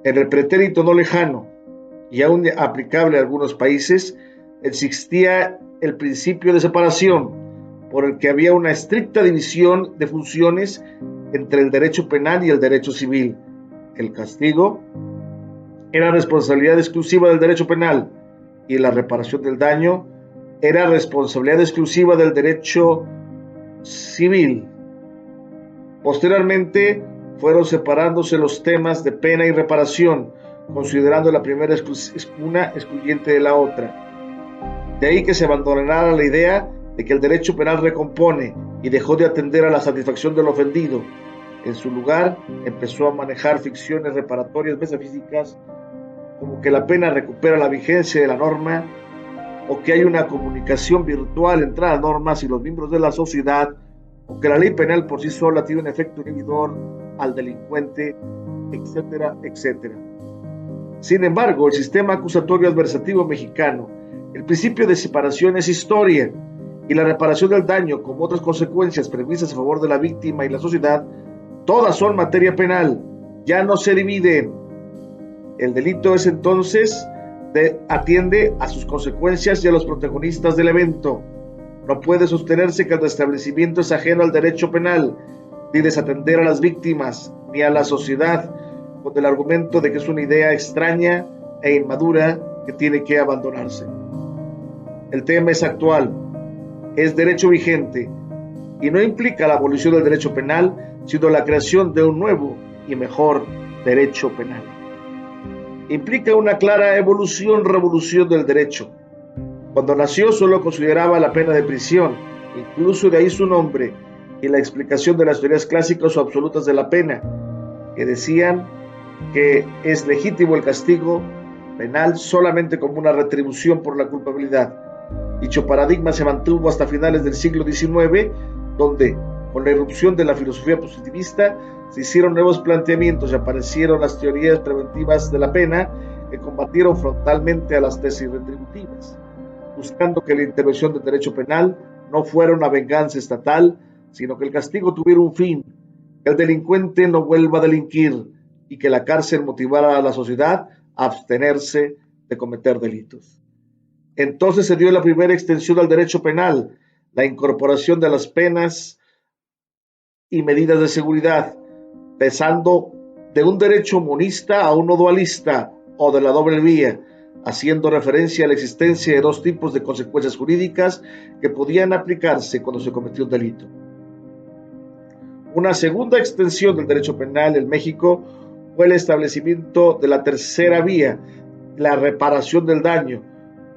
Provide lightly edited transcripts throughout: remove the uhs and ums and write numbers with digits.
En el pretérito no lejano y aún aplicable a algunos países, existía el principio de separación, por el que había una estricta división de funciones entre el derecho penal y el derecho civil. El castigo era responsabilidad exclusiva del derecho penal y la reparación del daño era responsabilidad exclusiva del derecho civil. Posteriormente fueron separándose los temas de pena y reparación, considerando la primera una excluyente de la otra. De ahí que se abandonara la idea de que el derecho penal recompone y dejó de atender a la satisfacción del ofendido. En su lugar, empezó a manejar ficciones reparatorias metafísicas como que la pena recupera la vigencia de la norma o que hay una comunicación virtual entre las normas y los miembros de la sociedad, o que la ley penal por sí sola tiene un efecto inhibidor al delincuente, etcétera, etcétera. Sin embargo, el sistema acusatorio adversativo mexicano, el principio de separación es historia, y la reparación del daño, como otras consecuencias previstas a favor de la víctima y la sociedad, todas son materia penal, ya no se dividen. El delito es entonces atiende a sus consecuencias y a los protagonistas del evento. No puede sostenerse que el restablecimiento es ajeno al derecho penal, ni desatender a las víctimas, ni a la sociedad, con el argumento de que es una idea extraña e inmadura que tiene que abandonarse. El tema es actual, es derecho vigente, y no implica la abolición del derecho penal, sino la creación de un nuevo y mejor derecho penal. Implica una clara revolución del derecho. Cuando nació solo consideraba la pena de prisión, incluso de ahí su nombre y la explicación de las teorías clásicas o absolutas de la pena, que decían que es legítimo el castigo penal solamente como una retribución por la culpabilidad. Dicho paradigma se mantuvo hasta finales del siglo XIX, donde, con la irrupción de la filosofía positivista, se hicieron nuevos planteamientos y aparecieron las teorías preventivas de la pena que combatieron frontalmente a las tesis retributivas, buscando que la intervención del derecho penal no fuera una venganza estatal, sino que el castigo tuviera un fin, que el delincuente no vuelva a delinquir y que la cárcel motivara a la sociedad a abstenerse de cometer delitos. Entonces se dio la primera extensión al derecho penal, la incorporación de las penas y medidas de seguridad, pasando de un derecho monista a uno dualista o de la doble vía, haciendo referencia a la existencia de dos tipos de consecuencias jurídicas que podían aplicarse cuando se cometió un delito. Una segunda extensión del derecho penal en México fue el establecimiento de la tercera vía, la reparación del daño,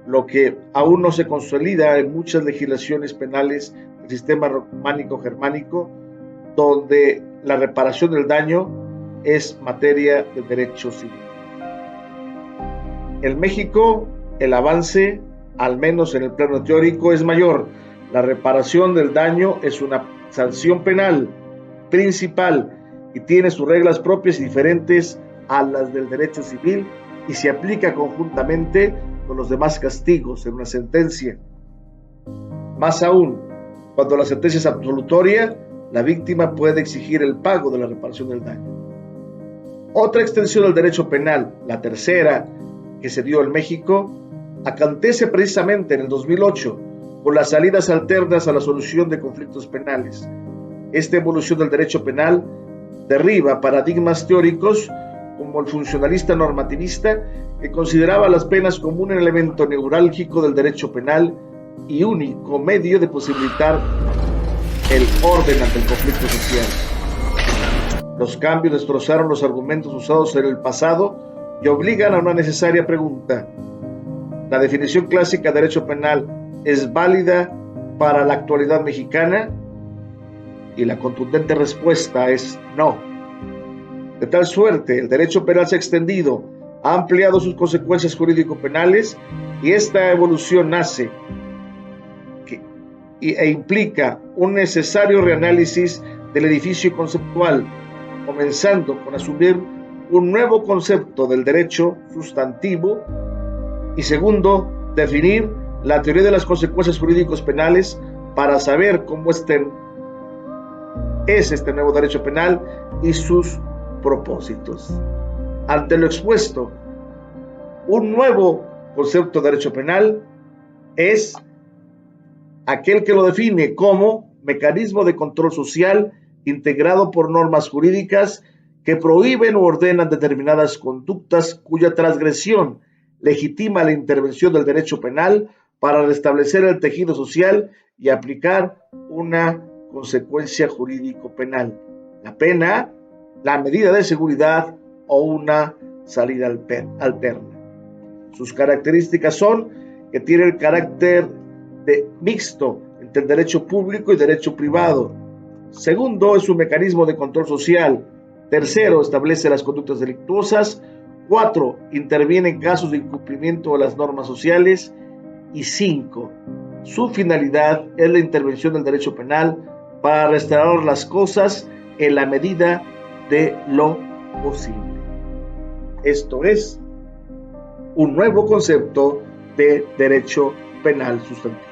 lo que aún no se consolida en muchas legislaciones penales del sistema románico-germánico, donde la reparación del daño es materia de derecho civil. En México, el avance, al menos en el plano teórico, es mayor. La reparación del daño es una sanción penal principal y tiene sus reglas propias y diferentes a las del derecho civil y se aplica conjuntamente con los demás castigos en una sentencia. Más aún, cuando la sentencia es absolutoria, la víctima puede exigir el pago de la reparación del daño. Otra extensión del derecho penal, la tercera, que se dio en México, acontece precisamente en el 2008 con las salidas alternas a la solución de conflictos penales. Esta evolución del derecho penal derriba paradigmas teóricos como el funcionalista normativista, que consideraba las penas como un elemento neurálgico del derecho penal y único medio de posibilitar el orden ante el conflicto social. Los cambios destrozaron los argumentos usados en el pasado y obligan a una necesaria pregunta. ¿La definición clásica de derecho penal es válida para la actualidad mexicana? Y la contundente respuesta es no. De tal suerte, el derecho penal se ha extendido, ha ampliado sus consecuencias jurídico-penales y esta evolución nace e implica un necesario reanálisis del edificio conceptual, comenzando con asumir un nuevo concepto del derecho sustantivo y segundo, definir la teoría de las consecuencias jurídicos penales para saber cómo es este nuevo derecho penal y sus propósitos. Ante lo expuesto, un nuevo concepto de derecho penal es aquel que lo define como mecanismo de control social integrado por normas jurídicas que prohíben o ordenan determinadas conductas cuya transgresión legitima la intervención del derecho penal para restablecer el tejido social y aplicar una consecuencia jurídico-penal, la pena, la medida de seguridad o una salida alterna. Sus características son que tiene el carácter mixto entre el derecho público y derecho privado. Segundo, es un mecanismo de control social. Tercero, establece las conductas delictuosas. 4, interviene en casos de incumplimiento de las normas sociales. Y 5, su finalidad es la intervención del derecho penal para restaurar las cosas en la medida de lo posible. Esto es un nuevo concepto de derecho penal sustantivo.